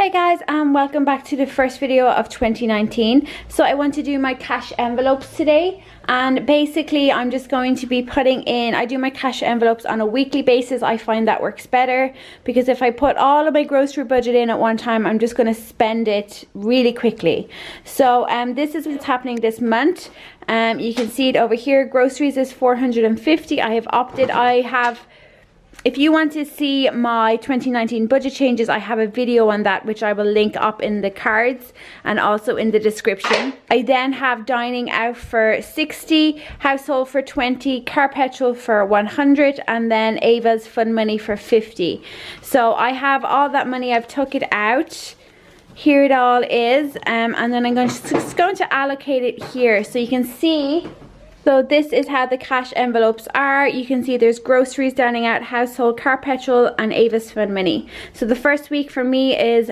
Hey guys, and welcome back to the first video of 2019. So I want to do my cash envelopes today, and basically I'm just going to be putting in, I do my cash envelopes on a weekly basis. I find that works better because if I put all of my grocery budget in at one time, I'm just going to spend it really quickly. So this is what's happening this month. You can see it over here. Groceries is 450. I have opted, if you want to see my 2019 budget changes, I have a video on that which I will link up in the cards and also in the description. I then have dining out for 60, household for 20, car petrol for 100, and then Ava's fun money for 50. So I have all that money, I've took it out. Here it all is, and then I'm just going to allocate it here so you can see. So this is how the cash envelopes are. You can see there's groceries, dining out, household, car petrol, and Ava's fun money. So the first week for me is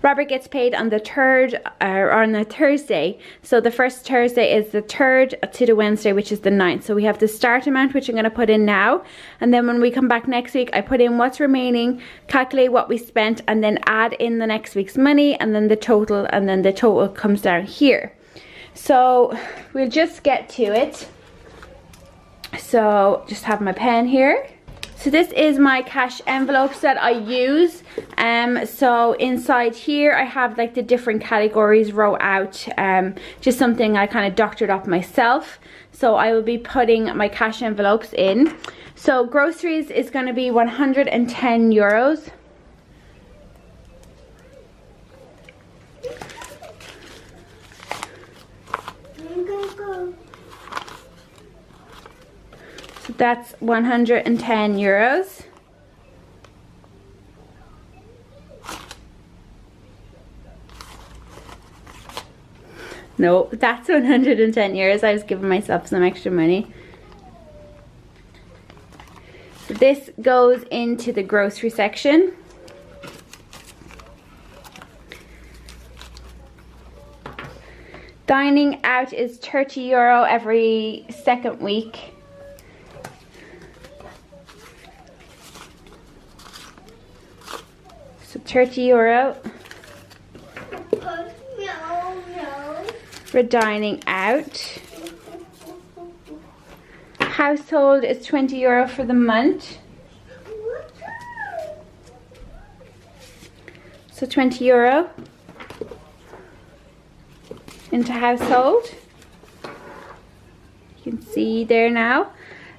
Robert gets paid on the 3rd or on a Thursday. So the first Thursday is the 3rd to the Wednesday, which is the 9th. So we have the start amount, which I'm going to put in now. And then when we come back next week, I put in what's remaining, calculate what we spent, and then add in the next week's money, and then the total, and then the total comes down here. So we'll just get to it. So just have my pen here. So this is my cash envelopes that I use. So inside here I have like the different categories wrote out, just something I kind of doctored up myself. So I will be putting my cash envelopes in. So groceries is going to be 110 euros. So that's 110 euros. No, that's 110 euros. I was giving myself some extra money. So this goes into the grocery section. Dining out is 30 euro every second week. So 30 euro for dining out. Household is 20 euro for the month. So 20 euro into household. You can see there now.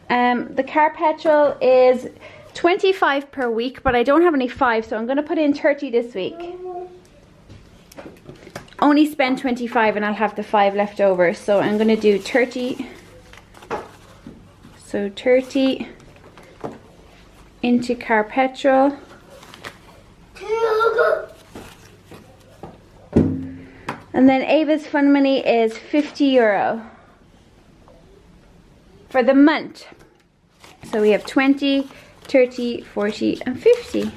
The car petrol is 25 per week, but I don't have any 5, so I'm going to put in 30 this week. Only spend 25 and I'll have the 5 left over, so I'm going to do 30. So 30 into car petrol. And then Ava's fun money is 50 euro for the month. So we have 20, 30, 40, and 50.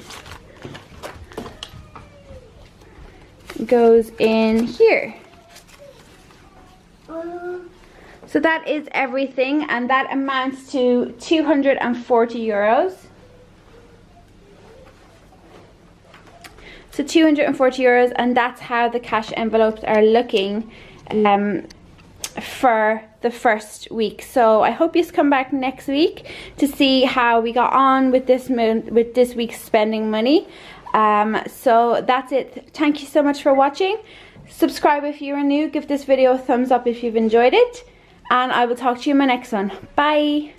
It goes in here. So that is everything, and that amounts to 240 euros. So 240 euros, and that's how the cash envelopes are looking for the first week. So I hope you come back next week to see how we got on with this week's spending money. So that's it. Thank you so much for watching. Subscribe if you are new. Give this video a thumbs up if you've enjoyed it, and I will talk to you in my next one. Bye.